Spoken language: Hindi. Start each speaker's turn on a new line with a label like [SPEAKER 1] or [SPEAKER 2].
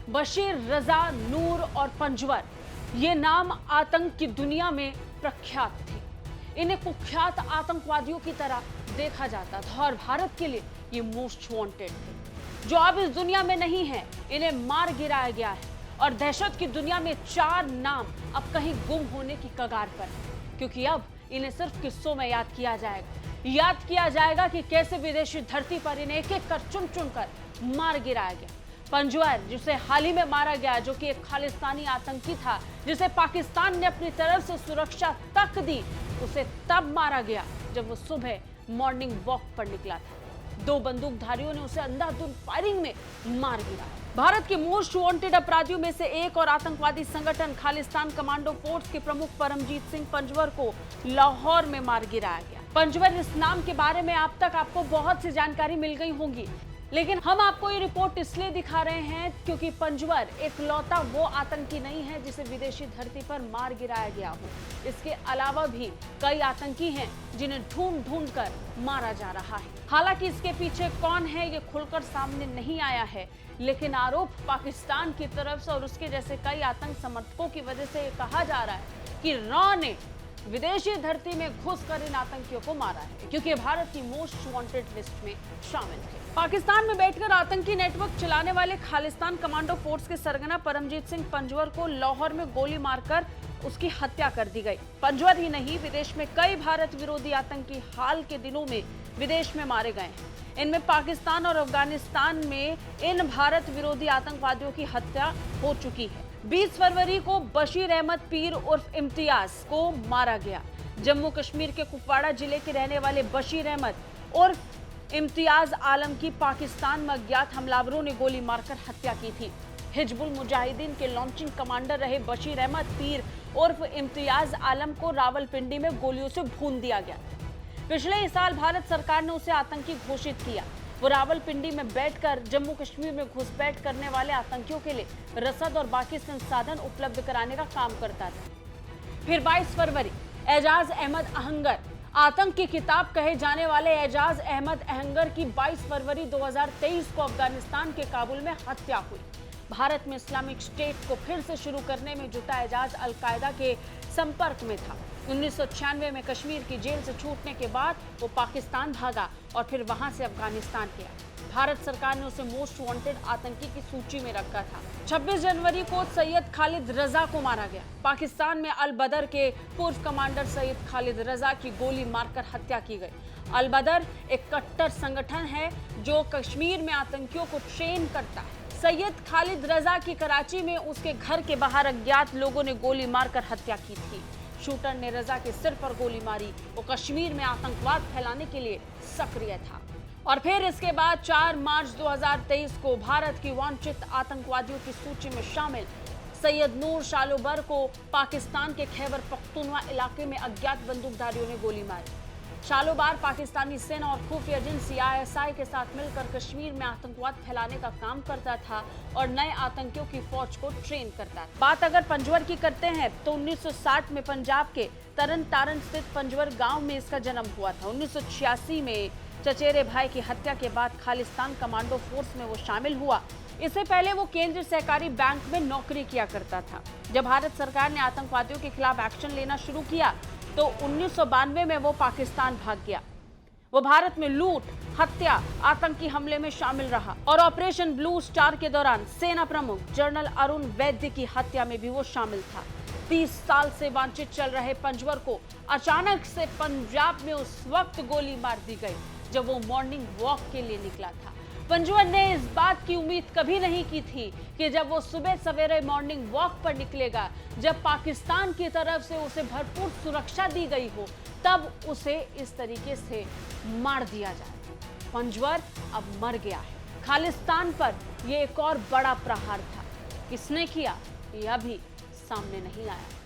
[SPEAKER 1] बशीर, रजा, नूर और पंजवर ये नाम आतंक की दुनिया में प्रख्यात थे। इन्हें कुख्यात आतंकवादियों की तरह देखा जाता था और भारत के लिए ये मोस्ट वांटेड थे, जो अब इस दुनिया में नहीं है। इन्हें मार गिराया गया है और दहशत की दुनिया में 4 नाम अब कहीं गुम होने की कगार पर है, क्योंकि अब इन्हें सिर्फ किस्सों में याद किया जाएगा कि कैसे विदेशी धरती पर इन्हें एक एक कर चुन चुन कर मार गिराया गया। पंजवर, जिसे हाल ही में मारा गया, जो कि एक खालिस्तानी आतंकी था, जिसे पाकिस्तान ने अपनी तरफ से सुरक्षा तक दी, उसे तब मारा गया जब वो सुबह मॉर्निंग वॉक पर निकला था। 2 बंदूकधारियों ने उसे अंधाधुंध फायरिंग में मार गिराया। भारत के मोस्ट वांटेड अपराधियों में से एक और आतंकवादी संगठन खालिस्तान कमांडो फोर्स के प्रमुख परमजीत सिंह पंजवर को लाहौर में मार गिराया गया। पंजवर इस नाम के बारे में अब तक आपको बहुत सी जानकारी मिल गई होंगी, लेकिन हम आपको ये रिपोर्ट इसलिए दिखा रहे हैं क्योंकि पंजवर एकलौता वो आतंकी नहीं है जिसे विदेशी धरती पर मार गिराया गया हो। इसके अलावा भी कई आतंकी हैं जिन्हें ढूंढ ढूंढ कर मारा जा रहा है। हालांकि इसके पीछे कौन है ये खुलकर सामने नहीं आया है, लेकिन आरोप पाकिस्तान की तरफ से और उसके जैसे कई आतंक समर्थकों की वजह से ये कहा जा रहा है कि रॉ ने विदेशी धरती में घुसकर इन आतंकियों को मारा है, क्योंकि भारत की मोस्ट वांटेड लिस्ट में शामिल थे। पाकिस्तान में बैठकर आतंकी नेटवर्क चलाने वाले खालिस्तान कमांडो फोर्स के सरगना परमजीत सिंह पंजवर को लाहौर में गोली मारकर उसकी हत्या कर दी गई। पंजवर ही नहीं, विदेश में कई भारत विरोधी आतंकी हाल के दिनों में विदेश में मारे गए हैं। इनमें पाकिस्तान और अफगानिस्तान में इन भारत विरोधी आतंकवादियों की हत्या हो चुकी है। 20 फरवरी को बशीर अहमद पीर उर्फ इम्तियाज को मारा गया। जम्मू कश्मीर के कुपवाड़ा जिले के रहने वाले बशीर अहमद उर्फ इम्तियाज आलम की पाकिस्तान में अज्ञात हमलावरों ने गोली मारकर हत्या की थी। हिजबुल मुजाहिदीन के लॉन्चिंग कमांडर रहे बशीर अहमद पीर उर्फ इम्तियाज आलम को रावलपिंडी में गोलियों से भून दिया गया। पिछले ही साल भारत सरकार ने उसे आतंकी घोषित किया। वो रावलपिंडी में बैठकर जम्मू कश्मीर में घुसपैठ करने वाले आतंकियों के लिए रसद और बाकी संसाधन उपलब्ध कराने का काम करता था। फिर 22 फरवरी एजाज अहमद अहंगर, आतंक की किताब कहे जाने वाले एजाज अहमद अहंगर की 22 फरवरी 2023 को अफगानिस्तान के काबुल में हत्या हुई। भारत में इस्लामिक स्टेट को फिर से शुरू करने में जुटा एजाज अलकायदा के संपर्क में था। 1996 में कश्मीर की जेल से छूटने के बाद वो पाकिस्तान भागा और फिर वहां से अफगानिस्तान गया। भारत सरकार ने उसे मोस्ट वांटेड आतंकी की सूची में रखा था। 26 जनवरी को सैयद खालिद रजा को मारा गया। पाकिस्तान में अल बदर के पूर्व कमांडर सैयद खालिद रजा की गोली मारकर हत्या की गई। अल बदर एक कट्टर संगठन है जो कश्मीर में आतंकियों को ट्रेन करता है। सैयद खालिद रजा की कराची में उसके घर के बाहर अज्ञात लोगों ने गोली मारकर हत्या की थी। शूटर ने रजा के सिर पर गोली मारी। वो कश्मीर में आतंकवाद फैलाने के लिए सक्रिय था। और फिर इसके बाद 4 मार्च 2023 को भारत की वांछित आतंकवादियों की सूची में शामिल सैयद नूर शालोबर को पाकिस्तान के खैबर पख्तूनवा इलाके में अज्ञात बंदूकधारियों ने गोली मारी। शालोबार पाकिस्तानी सेना और खुफिया एजेंसी ISI के साथ मिलकर कश्मीर में आतंकवाद फैलाने का काम करता था और नए आतंकियों की फौज को ट्रेन करता था। बात अगर पंजवर की करते हैं तो 1960 में पंजाब के तरन तारण स्थित पंजवर गांव में इसका जन्म हुआ था। 1986 में चचेरे भाई की हत्या के बाद खालिस्तान कमांडो फोर्स में वो शामिल हुआ। इससे पहले वो केंद्रीय सहकारी बैंक में नौकरी किया करता था। जब भारत सरकार ने आतंकवादियों के खिलाफ एक्शन लेना शुरू किया तो 1992 में वो पाकिस्तान भाग गया। वो भारत में लूट, हत्या, आतंकी हमले में शामिल रहा और ऑपरेशन ब्लू स्टार के दौरान सेना प्रमुख जनरल अरुण वैद्य की हत्या में भी वो शामिल था। 30 साल से वांछित चल रहे पंजवर को अचानक से पंजाब में उस वक्त गोली मार दी गई जब वो मॉर्निंग वॉक के लिए निकला था। पंजवर ने इस बात की उम्मीद कभी नहीं की थी कि जब वो सुबह सवेरे मॉर्निंग वॉक पर निकलेगा, जब पाकिस्तान की तरफ से उसे भरपूर सुरक्षा दी गई हो, तब उसे इस तरीके से मार दिया जाए। पंजवर अब मर गया है। खालिस्तान पर यह एक और बड़ा प्रहार था। किसने किया, यह भी सामने नहीं आया।